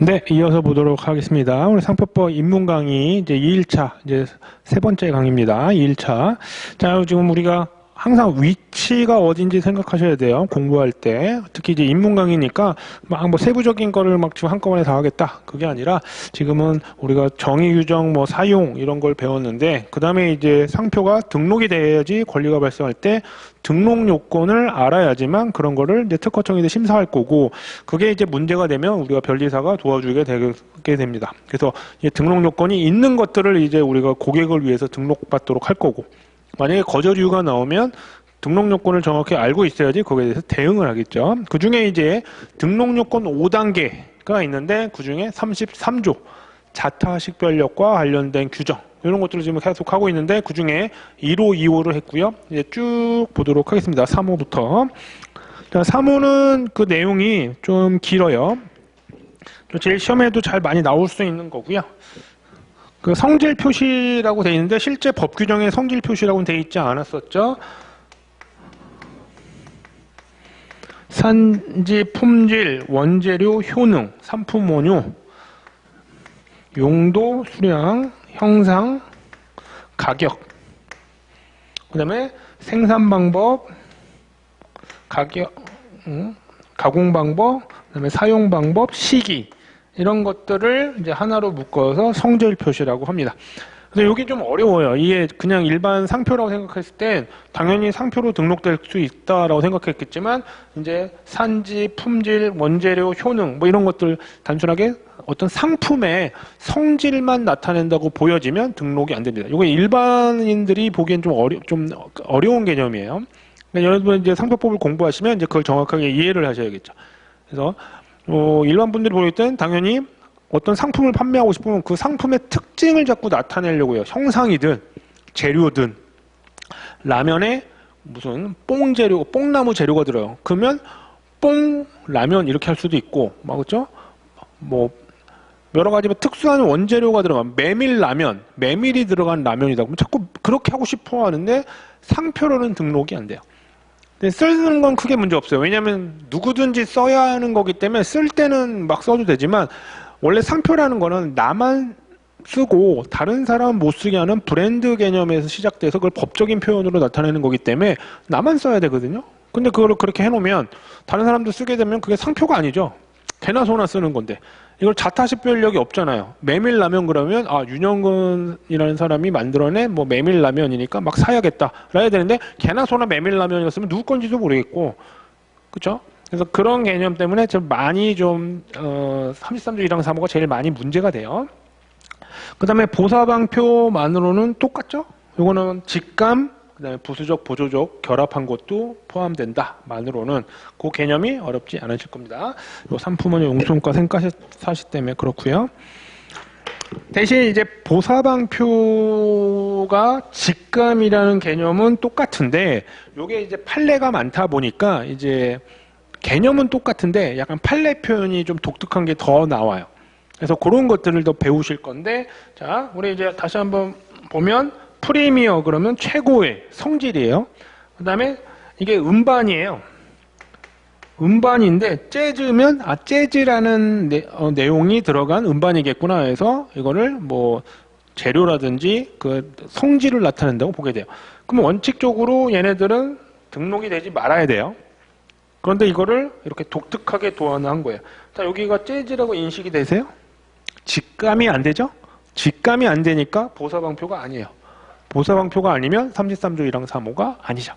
네, 이어서 보도록 하겠습니다. 오늘 상표법 입문 강의 이제 2일차, 이제 세 번째 강의입니다. 2일차. 자, 지금 우리가 항상 위치가 어딘지 생각하셔야 돼요. 공부할 때. 특히 이제 입문 강의니까 막 뭐 세부적인 거를 막 지금 한꺼번에 다 하겠다. 그게 아니라 지금은 우리가 정의 규정, 뭐 사용 이런 걸 배웠는데 그 다음에 이제 상표가 등록이 돼야지 권리가 발생할 때 등록 요건을 알아야지만 그런 거를 이제 특허청이 심사할 거고 그게 이제 문제가 되면 우리가 변리사가 도와주게 되게 됩니다. 그래서 이제 등록 요건이 있는 것들을 이제 우리가 고객을 위해서 등록받도록 할 거고 만약에 거절 이유가 나오면 등록 요건을 정확히 알고 있어야지 거기에 대해서 대응을 하겠죠. 그 중에 이제 등록 요건 5단계가 있는데 그 중에 33조 자타 식별력과 관련된 규정 이런 것들을 지금 계속 하고 있는데 그 중에 1호, 2호를 했고요. 이제 쭉 보도록 하겠습니다. 3호부터. 자, 3호는 그 내용이 좀 길어요. 제일 시험에도 잘 많이 나올 수 있는 거고요. 그 성질 표시라고 돼 있는데 실제 법 규정에 성질 표시라고는 돼 있지 않았었죠. 산지, 품질, 원재료, 효능, 상품 원유, 용도, 수량, 형상, 가격, 그 다음에 생산 방법, 가격, 가공 방법, 그 다음에 사용 방법, 시기 이런 것들을 이제 하나로 묶어서 성질 표시라고 합니다. 근데 이게 좀 어려워요. 이게 그냥 일반 상표라고 생각했을 땐 당연히 상표로 등록될 수 있다라고 생각했겠지만 이제 산지, 품질, 원재료, 효능 뭐 이런 것들 단순하게 어떤 상품의 성질만 나타낸다고 보여지면 등록이 안 됩니다. 이거 일반인들이 보기엔 좀 어려운 개념이에요. 그러니까 여러분 이제 상표법을 공부하시면 이제 그걸 정확하게 이해를 하셔야겠죠. 그래서 일반 분들이 보일 땐 당연히 어떤 상품을 판매하고 싶으면 그 상품의 특징을 자꾸 나타내려고 해요. 형상이든 재료든 라면에 무슨 뽕재료, 뽕나무 재료가 들어요. 그러면 뽕 라면 이렇게 할 수도 있고, 그렇죠? 뭐 여러 가지 특수한 원재료가 들어간 메밀 라면, 메밀이 들어간 라면이다. 그러면 자꾸 그렇게 하고 싶어 하는데 상표로는 등록이 안 돼요. 근데 쓰는 건 크게 문제 없어요. 왜냐하면 누구든지 써야 하는 거기 때문에 쓸 때는 막 써도 되지만 원래 상표라는 거는 나만 쓰고 다른 사람은 못 쓰게 하는 브랜드 개념에서 시작돼서 그걸 법적인 표현으로 나타내는 거기 때문에 나만 써야 되거든요. 근데 그걸 그렇게 해놓으면 다른 사람도 쓰게 되면 그게 상표가 아니죠. 개나 소나 쓰는 건데 이걸 자타식별력이 없잖아요. 메밀라면 그러면 윤영근이라는 사람이 만들어낸 뭐 메밀라면이니까 막 사야겠다 라야 되는데 개나 소나 메밀라면이었으면 누구 건지도 모르겠고 그렇죠? 그래서 그런 개념 때문에 좀 많이 33조 1항 3호가 제일 많이 문제가 돼요. 그 다음에 보사방표만으로는 똑같죠? 이거는 직감, 그 다음에 부수적, 보조적 결합한 것도 포함된다. 만으로는 그 개념이 어렵지 않으실 겁니다. 요 상품은 용품과 생가사시 때문에 그렇고요. 대신 이제 보사방표가 직감이라는 개념은 똑같은데 요게 이제 판례가 많다 보니까 이제 개념은 똑같은데 약간 판례 표현이 좀 독특한 게 더 나와요. 그래서 그런 것들을 더 배우실 건데 자, 우리 이제 다시 한번 보면 프리미어 그러면 최고의 성질이에요. 그 다음에 이게 음반이에요. 음반인데 재즈면 재즈라는 내용이 들어간 음반이겠구나 해서 이거를 뭐 재료라든지 그 성질을 나타낸다고 보게 돼요. 그럼 원칙적으로 얘네들은 등록이 되지 말아야 돼요. 그런데 이거를 이렇게 독특하게 도안한 거예요. 자, 여기가 재즈라고 인식이 되세요? 직감이 안 되죠? 직감이 안 되니까 보사방표가 아니에요. 보사방표가 아니면 33조 1항 3호가 아니죠.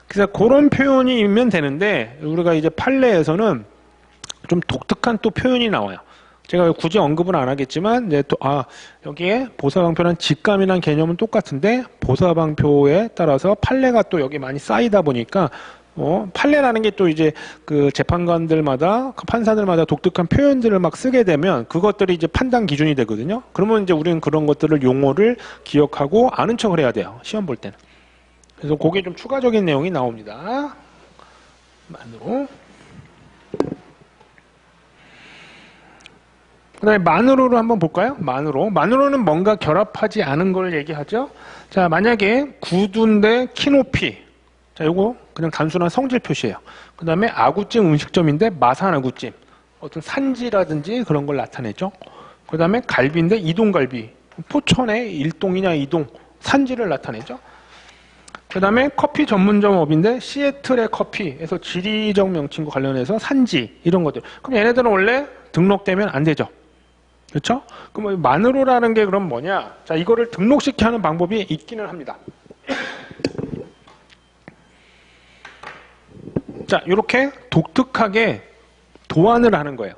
그래서 그런 표현이 있으면 되는데 우리가 이제 판례에서는 좀 독특한 또 표현이 나와요. 제가 굳이 언급은 안 하겠지만 이제 또 여기에 보사방표랑 직감이라는 개념은 똑같은데 보사방표에 따라서 판례가 또 여기 많이 쌓이다 보니까 판례라는 게 또 이제 그 재판관들마다 그 판사들마다 독특한 표현들을 막 쓰게 되면 그것들이 이제 판단 기준이 되거든요. 그러면 이제 우리는 그런 것들을 용어를 기억하고 아는 척을 해야 돼요. 시험 볼 때는. 그래서 그게 좀 추가적인 내용이 나옵니다. 만으로. 그 다음에 만으로를 한번 볼까요? 만으로는 뭔가 결합하지 않은 걸 얘기하죠. 자, 만약에 구두인데 키높이. 자, 요거 그냥 단순한 성질 표시예요. 그 다음에 아구찜 음식점인데 마산 아구찜. 어떤 산지라든지 그런 걸 나타내죠. 그 다음에 갈비인데 이동갈비. 포천의 일동이냐 이동, 산지를 나타내죠. 그 다음에 커피 전문점 업인데 시애틀의 커피에서 지리적 명칭과 관련해서 산지 이런 것들. 그럼 얘네들은 원래 등록되면 안 되죠. 그렇죠? 그럼 만으로라는 게 그럼 뭐냐? 자, 이거를 등록시켜 하는 방법이 있기는 합니다. 자, 이렇게 독특하게 도안을 하는 거예요.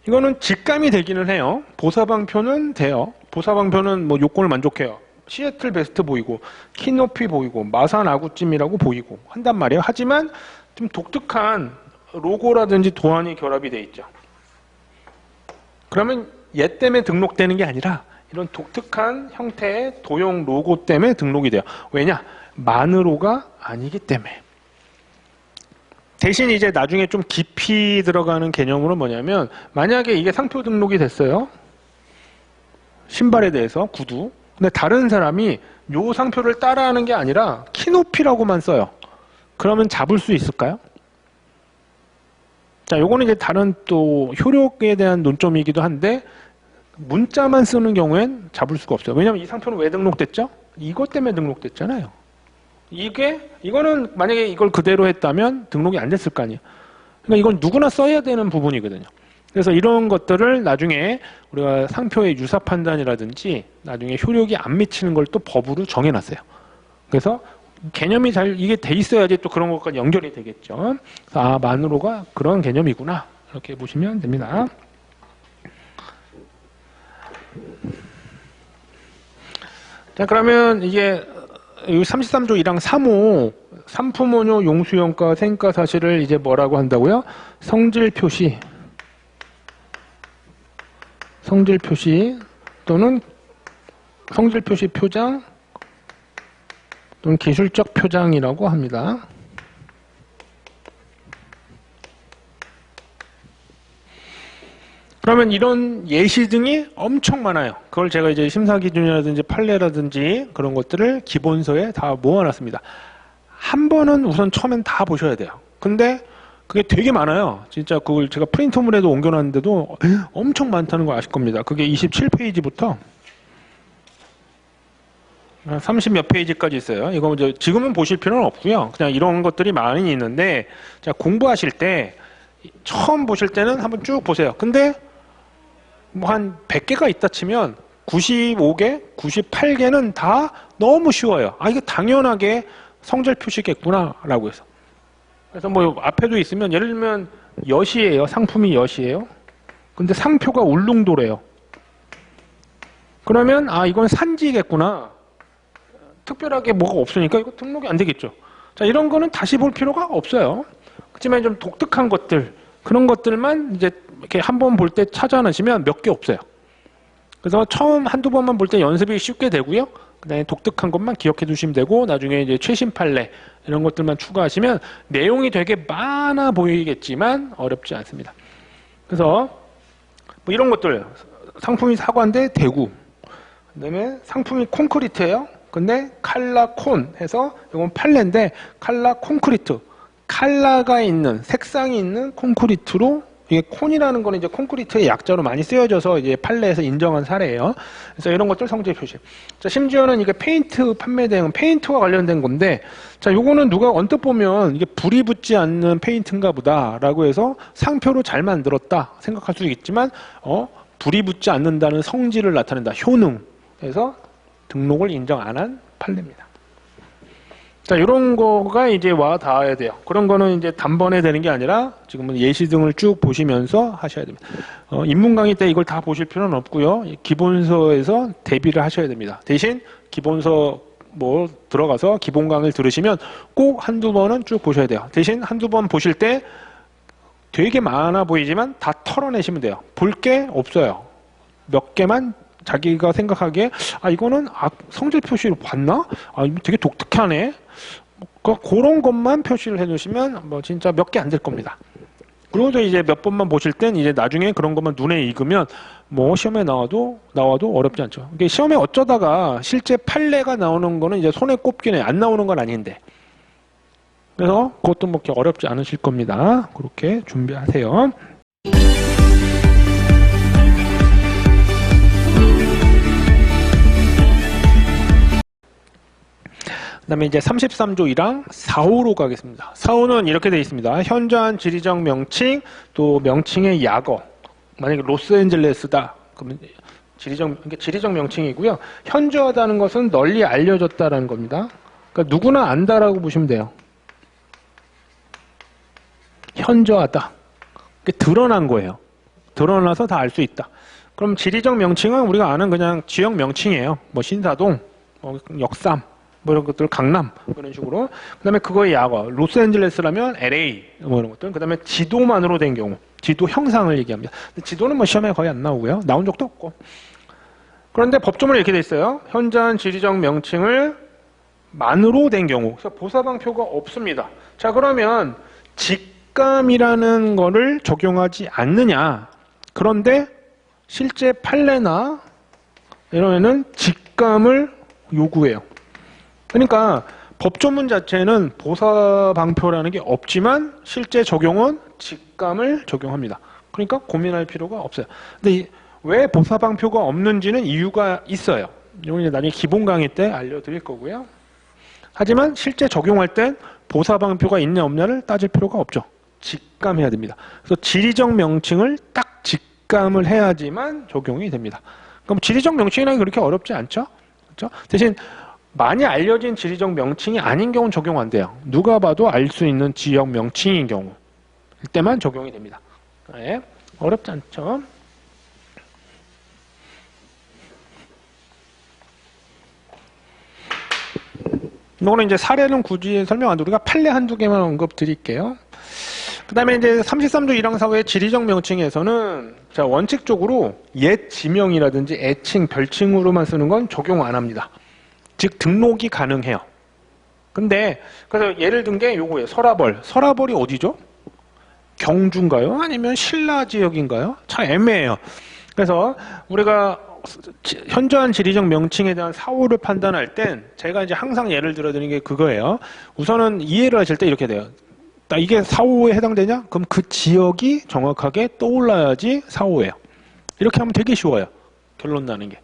이거는 직감이 되기는 해요. 보사방표는 돼요. 보사방표는 뭐 요건을 만족해요. 시애틀 베스트 보이고 키 높이 보이고 마산 아구찜이라고 보이고 한단 말이에요. 하지만 좀 독특한 로고라든지 도안이 결합이 돼 있죠. 그러면 얘 때문에 등록되는 게 아니라 이런 독특한 형태의 도형 로고 때문에 등록이 돼요. 왜냐? 만으로가 아니기 때문에. 대신 이제 나중에 좀 깊이 들어가는 개념으로 뭐냐면 만약에 이게 상표 등록이 됐어요. 신발에 대해서 구두. 근데 다른 사람이 요 상표를 따라하는 게 아니라 키높이라고만 써요. 그러면 잡을 수 있을까요? 자, 요거는 이제 다른 또 효력에 대한 논점이기도 한데 문자만 쓰는 경우엔 잡을 수가 없어요. 왜냐하면 이 상표는 왜 등록됐죠? 이것 때문에 등록됐잖아요. 이거는 만약에 이걸 그대로 했다면 등록이 안 됐을 거 아니에요. 그러니까 이건 누구나 써야 되는 부분이거든요. 그래서 이런 것들을 나중에 우리가 상표의 유사 판단이라든지 나중에 효력이 안 미치는 걸 또 법으로 정해놨어요. 그래서 개념이 잘 이게 돼 있어야지 또 그런 것까지 연결이 되겠죠. 아, 만으로가 그런 개념이구나. 이렇게 보시면 됩니다. 자, 그러면 이게 33조 1항 3호 상품원효 용수형가 생가 사실을 이제 뭐라고 한다고요? 성질 표시 또는 성질 표시 표장 또는 기술적 표장이라고 합니다. 그러면 이런 예시 등이 엄청 많아요. 그걸 제가 이제 심사기준이라든지 판례라든지 그런 것들을 기본서에 다 모아놨습니다. 한 번은 우선 처음엔 다 보셔야 돼요. 근데 그게 되게 많아요. 진짜 그걸 제가 프린터물에도 옮겨놨는데도 엄청 많다는 거 아실 겁니다. 그게 27페이지부터 30몇 페이지까지 있어요. 이거 이제 지금은 보실 필요는 없고요. 그냥 이런 것들이 많이 있는데 자, 공부하실 때 처음 보실 때는 한번 쭉 보세요. 근데 뭐 한 100개가 있다 치면 95개, 98개는 다 너무 쉬워요. 아, 이거 당연하게 성질 표시겠구나 라고 해서. 그래서 뭐 앞에도 있으면 예를 들면 엿이에요. 상품이 엿이에요. 근데 상표가 울릉도래요. 그러면 아, 이건 산지겠구나. 특별하게 뭐가 없으니까 이거 등록이 안 되겠죠. 자, 이런 거는 다시 볼 필요가 없어요. 그렇지만 좀 독특한 것들, 그런 것들만 이제 이렇게 한 번 볼 때 찾아내시면 몇 개 없어요. 그래서 처음 한두 번만 볼 때 연습이 쉽게 되고요. 그다음에 독특한 것만 기억해 두시면 되고 나중에 이제 최신 판례 이런 것들만 추가하시면 내용이 되게 많아 보이겠지만 어렵지 않습니다. 그래서 뭐 이런 것들 상품이 사과인데 대구, 그다음에 상품이 콘크리트예요. 근데 칼라콘 해서 이건 판례인데 칼라 콘크리트, 칼라가 있는 색상이 있는 콘크리트로 이게 콘이라는 거는 이제 콘크리트의 약자로 많이 쓰여져서 이제 판례에서 인정한 사례예요. 그래서 이런 것들 성질 표시. 자, 심지어는 이게 페인트 판매 대응, 페인트와 관련된 건데, 자, 요거는 누가 언뜻 보면 이게 불이 붙지 않는 페인트인가 보다라고 해서 상표로 잘 만들었다 생각할 수 있겠지만, 불이 붙지 않는다는 성질을 나타낸다. 효능. 그래서 등록을 인정 안 한 판례입니다. 자, 이런 거가 이제 와 닿아야 돼요. 그런 거는 이제 단번에 되는 게 아니라 지금은 예시 등을 쭉 보시면서 하셔야 됩니다. 입문 강의 때 이걸 다 보실 필요는 없고요. 기본서에서 대비를 하셔야 됩니다. 대신 기본서 뭐 들어가서 기본 강의를 들으시면 꼭 한두 번은 쭉 보셔야 돼요. 대신 한두 번 보실 때 되게 많아 보이지만 다 털어내시면 돼요. 볼 게 없어요. 몇 개만 자기가 생각하기에 아, 이거는 성질 표시로 봤나? 아, 이거 되게 독특하네. 그런 것만 표시를 해주시면 뭐 진짜 몇 개 안 될 겁니다. 그리고 이제 몇 번만 보실 땐 이제 나중에 그런 것만 눈에 익으면 뭐 시험에 나와도 어렵지 않죠. 이게 시험에 어쩌다가 실제 판례가 나오는 거는 이제 손에 꼽긴 해. 안 나오는 건 아닌데. 그래서 그것도 뭐 이렇게 어렵지 않으실 겁니다. 그렇게 준비하세요. 그 다음에 이제 33조 1항 4호로 가겠습니다. 4호는 이렇게 되어 있습니다. 현저한 지리적 명칭, 또 명칭의 약어. 만약에 로스앤젤레스다. 그러면 지리적 명칭이고요. 현저하다는 것은 널리 알려졌다라는 겁니다. 그러니까 누구나 안다라고 보시면 돼요. 현저하다. 드러난 거예요. 드러나서 다 알 수 있다. 그럼 지리적 명칭은 우리가 아는 그냥 지역 명칭이에요. 뭐 신사동, 뭐 역삼, 뭐 이런 것들, 강남, 뭐 이런 식으로. 그 다음에 그거의 약어. 로스앤젤레스라면 LA, 뭐 이런 것들. 그 다음에 지도만으로 된 경우. 지도 형상을 얘기합니다. 지도는 뭐 시험에 거의 안 나오고요. 나온 적도 없고. 그런데 법조문에 이렇게 돼 있어요. 현저한 지리적 명칭을 만으로 된 경우. 그래서 보사방표가 없습니다. 자, 그러면 직감이라는 거를 적용하지 않느냐. 그런데 실제 판례나 이런 직감을 요구해요. 그러니까 법조문 자체는 보사방표라는 게 없지만 실제 적용은 직감을 적용합니다. 그러니까 고민할 필요가 없어요. 근데 왜 보사방표가 없는지는 이유가 있어요. 이건 이제 나중에 기본 강의 때 알려드릴 거고요. 하지만 실제 적용할 땐 보사방표가 있냐 없냐를 따질 필요가 없죠. 직감해야 됩니다. 그래서 지리적 명칭을 딱 직감을 해야지만 적용이 됩니다. 그럼 지리적 명칭이라는 게 그렇게 어렵지 않죠? 그렇죠? 대신 많이 알려진 지리적 명칭이 아닌 경우는 적용 안 돼요. 누가 봐도 알 수 있는 지역 명칭인 경우 이때만 적용이 됩니다. 네, 어렵지 않죠? 이거는 이제 사례는 굳이 설명 안 드리고 우리가 판례 한두 개만 언급 드릴게요. 그 다음에 이제 33조 1항 4호의 지리적 명칭에서는 자, 원칙적으로 옛 지명이라든지 애칭, 별칭으로만 쓰는 건 적용 안 합니다. 즉 등록이 가능해요. 근데 그래서 예를 든 게 요거예요. 설화벌. 설화벌이 어디죠? 경주인가요? 아니면 신라 지역인가요? 참 애매해요. 그래서 우리가 현저한 지리적 명칭에 대한 사호를 판단할 땐 제가 이제 항상 예를 들어드리는 게 그거예요. 우선은 이해를 하실 때 이렇게 돼요. 이게 사호에 해당되냐? 그럼 그 지역이 정확하게 떠올라야지 사호예요. 이렇게 하면 되게 쉬워요. 결론 나는 게.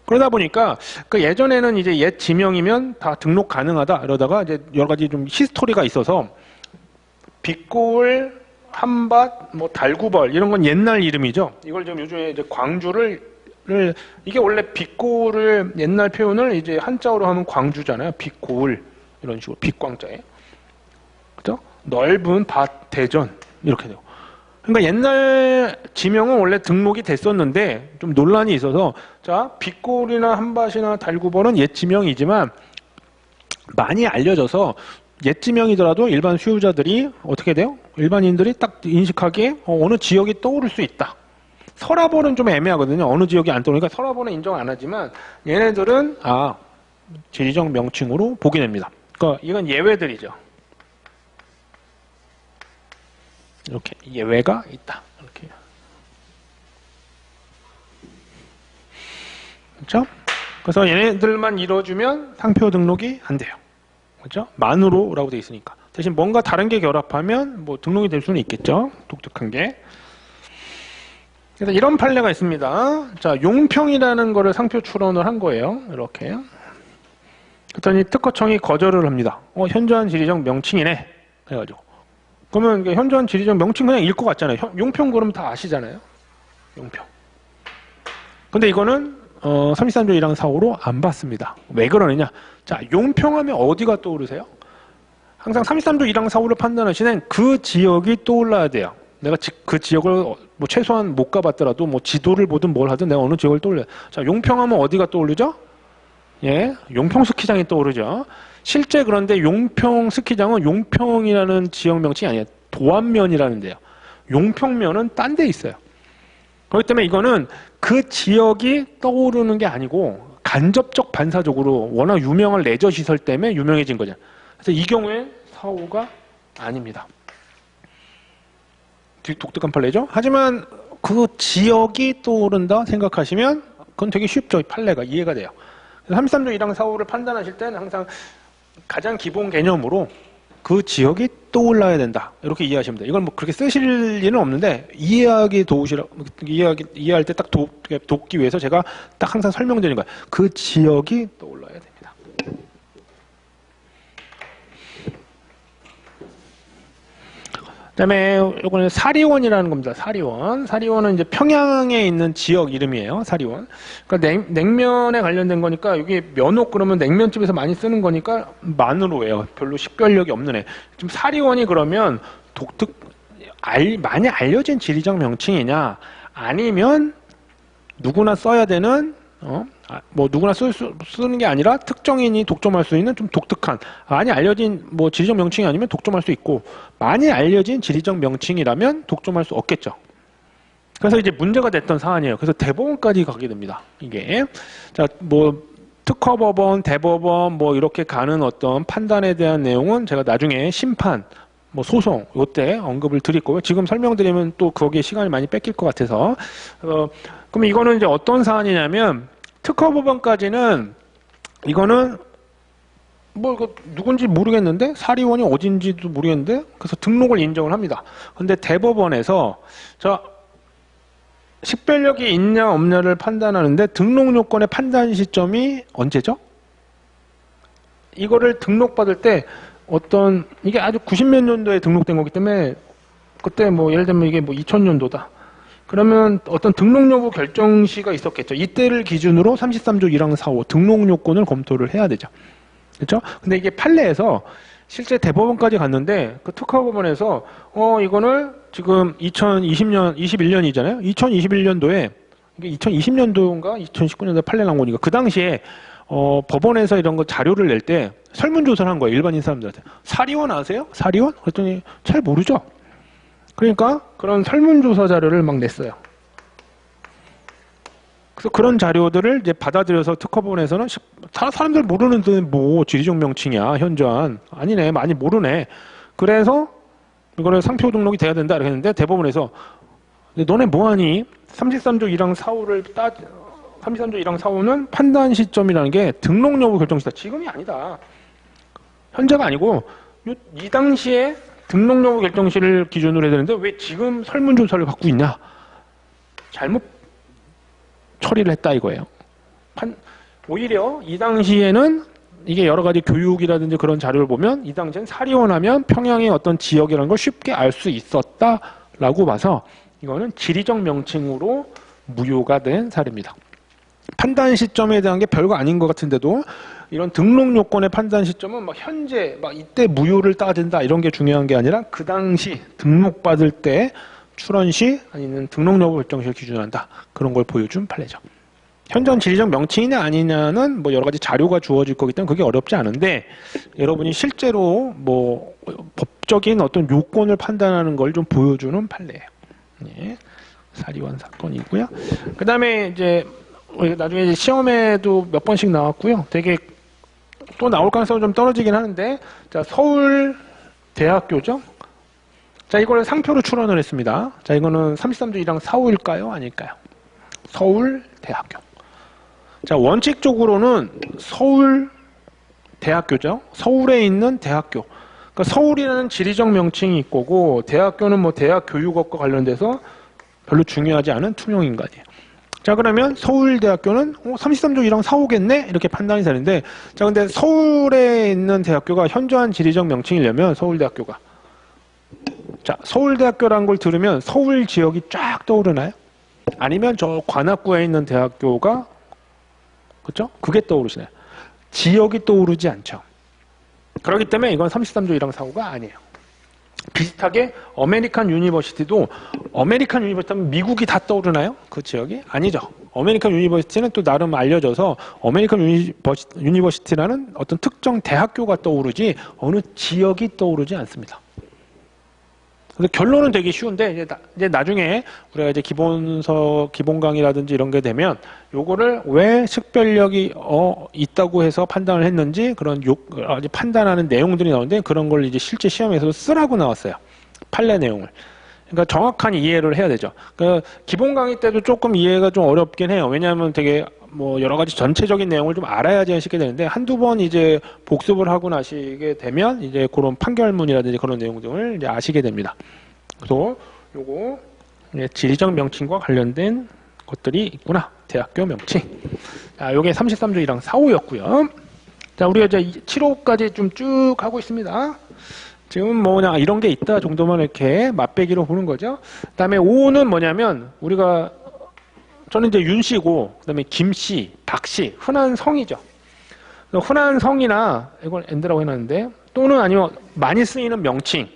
그러다 보니까 그 예전에는 이제 옛 지명이면 다 등록 가능하다 이러다가 이제 여러 가지 좀 히스토리가 있어서 빛고을, 한밭, 뭐 달구벌 이런 건 옛날 이름이죠. 이걸 지금 요즘에 이제 광주를 이게 원래 빛고을을 옛날 표현을 이제 한자어로 하면 광주잖아요. 빛고을 이런 식으로 빛광자에. 그죠? 넓은 밭 대전 이렇게 돼요. 그러니까 옛날 지명은 원래 등록이 됐었는데 좀 논란이 있어서 자 빛고을이나 한밭이나 달구벌은 옛 지명이지만 많이 알려져서 옛 지명이더라도 일반 수요자들이 어떻게 돼요? 일반인들이 딱 인식하기에 어느 지역이 떠오를 수 있다. 설화벌은 좀 애매하거든요. 어느 지역이 안 떠오르니까 설화벌은 인정 안 하지만 얘네들은 지리적 명칭으로 보게 됩니다. 그러니까 이건 예외들이죠. 이렇게 예외가 있다. 이렇게. 그렇죠? 그래서 얘네들만 이뤄주면 상표 등록이 안 돼요. 그렇죠? 만으로라고 돼 있으니까. 대신 뭔가 다른 게 결합하면 뭐 등록이 될 수는 있겠죠. 독특한 게. 그래서 이런 판례가 있습니다. 자, 용평이라는 거를 상표 출원을 한 거예요. 이렇게. 그랬더니 특허청이 거절을 합니다. 현저한 지리적 명칭이네. 그래가지고. 그러면 현저한 지리적 명칭 그냥 읽고 갔잖아요. 용평 그러면 다 아시잖아요. 용평. 근데 이거는 33조 1항 4호로 안 봤습니다. 왜 그러느냐? 자, 용평하면 어디가 떠오르세요? 항상 33조 1항 4호를 판단하시는 그 지역이 떠올라야 돼요. 내가 그 지역을 뭐 최소한 못 가봤더라도 뭐 지도를 보든 뭘 하든 내가 어느 지역을 떠올려요. 자, 용평하면 어디가 떠오르죠? 예, 용평 스키장이 떠오르죠. 실제 그런데 용평 스키장은 용평이라는 지역 명칭이 아니에요. 도안면이라는 데요. 용평면은 딴 데 있어요. 그렇기 때문에 이거는 그 지역이 떠오르는 게 아니고 간접적 반사적으로 워낙 유명한 레저 시설 때문에 유명해진 거죠. 그래서 이 경우에 사호가 아닙니다. 독특한 판례죠. 하지만 그 지역이 떠오른다 생각하시면 그건 되게 쉽죠. 판례가 이해가 돼요. 33조 1항 4호를 판단하실 때는 항상 가장 기본 개념으로 그 지역이 떠올라야 된다. 이렇게 이해하시면 돼요. 이건 뭐 그렇게 쓰실 일은 없는데 이해하기 이해할 때 딱 돕기 위해서 제가 딱 항상 설명드리는 거예요. 그 지역이 떠올라야 됩니다. 그다음에 요거는 사리원이라는 겁니다. 사리원. 사리원은 이제 평양에 있는 지역 이름이에요. 사리원. 그러니까 냉면에 관련된 거니까 여기 면옥 그러면 냉면집에서 많이 쓰는 거니까 만으로예요. 별로 식별력이 없는 애. 좀 사리원이 그러면 많이 알려진 지리적 명칭이냐 아니면 누구나 써야 되는 뭐 누구나 쓰는 게 아니라 특정인이 독점할 수 있는 좀 독특한 많이 알려진 뭐 지리적 명칭이 아니면 독점할 수 있고 많이 알려진 지리적 명칭이라면 독점할 수 없겠죠. 그래서 이제 문제가 됐던 사안이에요. 그래서 대법원까지 가게 됩니다. 이게 자 뭐 특허법원, 대법원 뭐 이렇게 가는 어떤 판단에 대한 내용은 제가 나중에 심판 뭐 소송 이때 언급을 드릴 거고요. 지금 설명드리면 또 거기에 시간이 많이 뺏길 것 같아서 그럼 이거는 이제 어떤 사안이냐면 특허법원까지는 이거는 뭐 누군지 모르겠는데 사리원이 어딘지도 모르겠는데 그래서 등록을 인정을 합니다. 근데 대법원에서 자 식별력이 있냐 없냐를 판단하는데 등록 요건의 판단 시점이 언제죠? 이거를 등록받을 때 어떤 이게 아주 90몇 년도에 등록된 거기 때문에 그때 뭐 예를 들면 이게 뭐 2000년도다. 그러면 어떤 등록 여부 결정 시가 있었겠죠. 이때를 기준으로 33조 1항 4호 등록 요건을 검토를 해야 되죠. 그렇죠? 근데 이게 판례에서 실제 대법원까지 갔는데 그 특허법원에서 이거는 지금 21년이잖아요. 2021년도에 이게 2020년도인가 2019년도에 판례 나온 거니까 그 당시에 법원에서 이런 거 자료를 낼 때 설문조사를 한 거예요. 일반인 사람들한테. 사리원 아세요? 사리원? 그랬더니 잘 모르죠. 그러니까 그런 설문조사 자료를 막 냈어요. 그래서 그런 자료들을 이제 받아들여서 특허법원에서는 사람들 모르는데 뭐 지리적 명칭이야 현저한 아니네 많이 모르네. 그래서 이거를 상표 등록이 돼야 된다 이렇게 했는데 대법원에서 너네 뭐하니? 33조 1항 4호를 33조 1항 4호는 판단 시점이라는 게 등록 여부 결정 시다. 지금이 아니다. 현재가 아니고 이 당시에 등록 여부 결정 시를 기준으로 해야 되는데 왜 지금 설문조사를 갖고 있냐? 잘못 처리를 했다 이거예요. 오히려 이 당시에는 이게 여러 가지 교육이라든지 그런 자료를 보면 이 당시엔 사리원하면 평양의 어떤 지역이라는 걸 쉽게 알 수 있었다라고 봐서 이거는 지리적 명칭으로 무효가 된 사례입니다. 판단 시점에 대한 게 별거 아닌 것 같은데도 이런 등록 요건의 판단 시점은 막 현재 막 이때 무효를 따진다 이런 게 중요한 게 아니라 그 당시 등록받을 때 출원 시 아니면 등록 여부 결정 시를 기준한다 그런 걸 보여준 판례죠. 현존 지리적 명칭이냐 아니냐는 뭐 여러 가지 자료가 주어질 거기 때문에 그게 어렵지 않은데 여러분이 실제로 뭐 법적인 어떤 요건을 판단하는 걸 좀 보여주는 판례예요. 예, 사리원 사건이고요. 그 다음에 이제 나중에 이제 시험에도 몇 번씩 나왔고요. 되게 또 나올 가능성은 좀 떨어지긴 하는데 자 서울대학교죠. 자 이걸 상표로 출원을 했습니다. 자 이거는 33조 1항 4호일까요? 아닐까요? 서울대학교. 자 원칙적으로는 서울대학교죠. 서울에 있는 대학교. 그러니까 서울이라는 지리적 명칭이 있고 대학교는 뭐 대학 교육업과 관련돼서 별로 중요하지 않은 투명인간이에요. 자 그러면 서울대학교는 33조 1항 4호겠네? 이렇게 판단이 되는데 자 근데 서울에 있는 대학교가 현저한 지리적 명칭이려면 서울대학교가 자 서울대학교라는 걸 들으면 서울 지역이 쫙 떠오르나요? 아니면 저 관악구에 있는 대학교가 그렇죠? 그게 떠오르시나요? 지역이 떠오르지 않죠. 그렇기 때문에 이건 33조 1항 4호가 아니에요. 비슷하게 어메리칸 유니버시티도 어메리칸 유니버시티는 미국이 다 떠오르나요? 그 지역이? 아니죠. 어메리칸 유니버시티는 또 나름 알려져서 어메리칸 유니버시티라는 어떤 특정 대학교가 떠오르지 어느 지역이 떠오르지 않습니다. 그래서 결론은 되게 쉬운데 이제 나중에 우리가 이제 기본 강의라든지 이런 게 되면 요거를 왜 식별력이 있다고 해서 판단을 했는지 그런 판단하는 내용들이 나오는데 그런 걸 이제 실제 시험에서 쓰라고 나왔어요. 판례 내용을. 그러니까 정확한 이해를 해야 되죠. 그러니까 기본 강의 때도 조금 이해가 좀 어렵긴 해요. 왜냐하면 되게 뭐 여러 가지 전체적인 내용을 좀 알아야지 하시게 되는데 한두 번 이제 복습을 하고 나시게 되면 이제 그런 판결문이라든지 그런 내용들을 이제 아시게 됩니다. 그래서 요거 지리적 명칭과 관련된 것들이 있구나. 대학교 명칭. 자, 요게 33조 1항 4호였고요. 자, 우리가 이제 7호까지 좀 쭉 하고 있습니다. 지금 뭐냐 이런 게 있다 정도만 이렇게 맛배기로 보는 거죠. 그다음에 5호는 뭐냐면 우리가 저는 이제 윤씨고 그다음에 김씨, 박씨 흔한 성이죠. 흔한 성이나 이걸 엔드라고 해놨는데 또는 아니면 많이 쓰이는 명칭,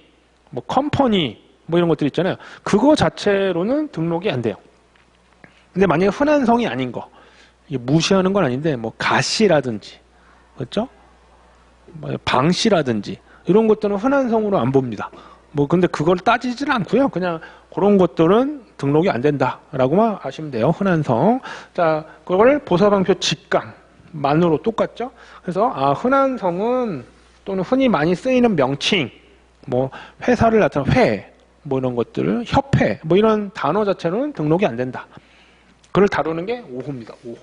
뭐 컴퍼니 뭐 이런 것들 있잖아요. 그거 자체로는 등록이 안 돼요. 근데 만약에 흔한 성이 아닌 거, 이게 무시하는 건 아닌데 뭐 가씨라든지, 그렇죠? 뭐 방씨라든지 이런 것들은 흔한 성으로 안 봅니다. 뭐 근데 그걸 따지질 않고요. 그냥 그런 것들은 등록이 안 된다라고만 아시면 돼요. 흔한 성. 자, 그걸 보사방표 직감만으로 똑같죠. 그래서 흔한 성은 또는 흔히 많이 쓰이는 명칭, 뭐 회사를 나타내는 회, 뭐 이런 것들을 협회, 뭐 이런 단어 자체로는 등록이 안 된다. 그걸 다루는 게 5호입니다. 5호.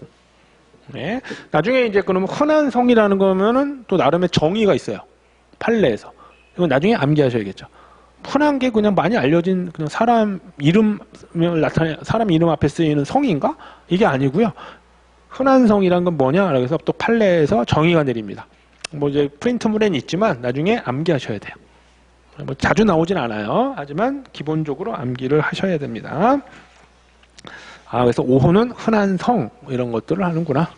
네. 나중에 이제 그러면 흔한 성이라는 거면은 또 나름의 정의가 있어요. 판례에서. 이건 나중에 암기하셔야겠죠. 흔한 게 그냥 많이 알려진 그냥 사람 이름을 나타내 사람 이름 앞에 쓰이는 성인가? 이게 아니고요. 흔한 성이란 건 뭐냐? 그래서 또 판례에서 정의가 내립니다. 뭐 이제 프린트물에는 있지만 나중에 암기하셔야 돼요. 뭐 자주 나오진 않아요. 하지만 기본적으로 암기를 하셔야 됩니다. 그래서 5호는 흔한 성 이런 것들을 하는구나.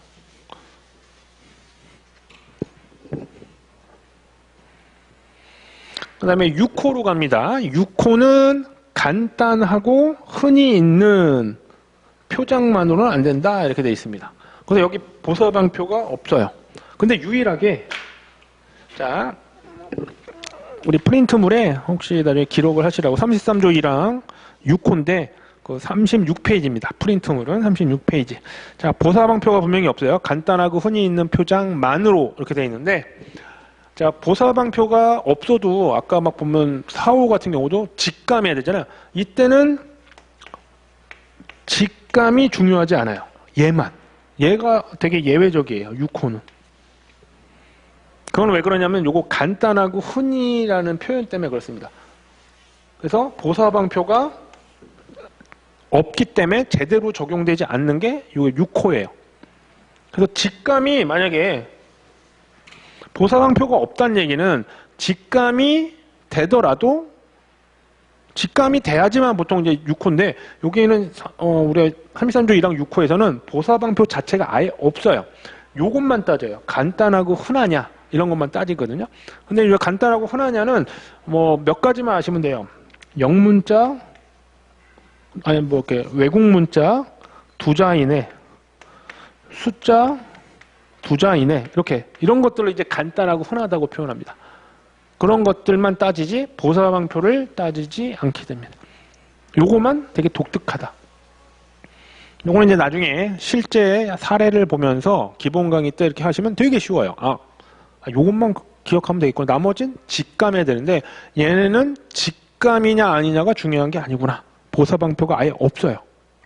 그 다음에 6호로 갑니다. 6호는 간단하고 흔히 있는 표장만으로는 안 된다 이렇게 되어 있습니다. 그래서 여기 보사방표가 없어요. 근데 유일하게 자 우리 프린트물에 혹시 나중에 기록을 하시라고 33조 1항 6호인데 그 36페이지입니다. 프린트물은 36페이지. 자, 보사방표가 분명히 없어요. 간단하고 흔히 있는 표장만으로 이렇게 되어 있는데 자, 보사방표가 없어도 아까 막 보면 4호 같은 경우도 직감해야 되잖아요. 이때는 직감이 중요하지 않아요. 얘만. 얘가 되게 예외적이에요. 6호는. 그건 왜 그러냐면 요거 간단하고 흔히라는 표현 때문에 그렇습니다. 그래서 보사방표가 없기 때문에 제대로 적용되지 않는 게 요게 6호예요. 그래서 직감이 만약에 보사방표가 없다는 얘기는 직감이 되더라도 직감이 돼야지만 보통 이제 6호인데 여기는 우리가 33조 1항 6호에서는 보사방표 자체가 아예 없어요. 요것만 따져요. 간단하고 흔하냐 이런 것만 따지거든요. 근데 이 간단하고 흔하냐는 뭐 몇 가지만 아시면 돼요. 영문자 아니 뭐 이렇게 외국 문자 2자 이내 숫자 2자 이내 이렇게 이런 것들을 이제 간단하고 흔하다고 표현합니다. 그런 것들만 따지지 보사방표를 따지지 않게 됩니다. 요거만 되게 독특하다. 요거는 이제 나중에 실제 사례를 보면서 기본 강의 때 이렇게 하시면 되게 쉬워요. 요것만 기억하면 되겠구나. 나머지는 직감해야 되는데 얘네는 직감이냐 아니냐가 중요한 게 아니구나. 보사방표가 아예 없어요.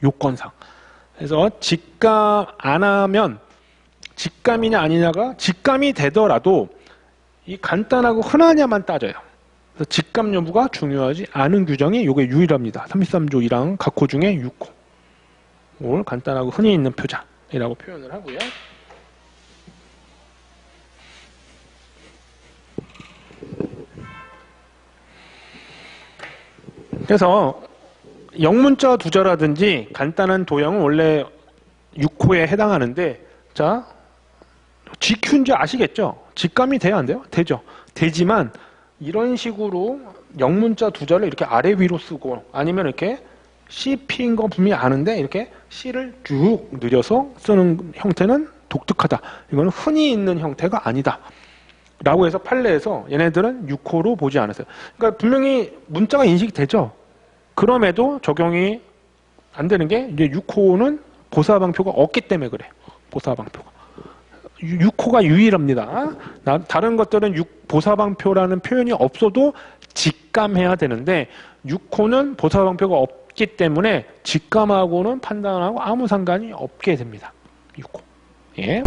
요건상. 그래서 직감 안 하면 직감이냐 아니냐가 직감이 되더라도 이 간단하고 흔하냐만 따져요. 그래서 직감 여부가 중요하지 않은 규정이 요게 유일합니다. 33조 1항 각호 중에 6호. 이걸 간단하고 흔히 있는 표장이라고 표현을 하고요. 그래서 영문자 2자라든지 간단한 도형은 원래 6호에 해당하는데 자 GQ인지 아시겠죠? 직감이 돼야 안 돼요? 되죠. 되지만 이런 식으로 영문자 2자를 이렇게 아래 위로 쓰고 아니면 이렇게 CP인 거 분명히 아는데 이렇게 C를 쭉 늘려서 쓰는 형태는 독특하다. 이거는 흔히 있는 형태가 아니다. 라고 해서 판례에서 얘네들은 6호로 보지 않았어요. 그러니까 분명히 문자가 인식이 되죠. 그럼에도 적용이 안 되는 게 이제 6호는 보사방표가 없기 때문에 그래요. 보사방표가. 6호가 유일합니다. 다른 것들은 보사방표라는 표현이 없어도 직감해야 되는데 6호는 보사방표가 없기 때문에 직감하고는 판단하고 아무 상관이 없게 됩니다. 6호. 예.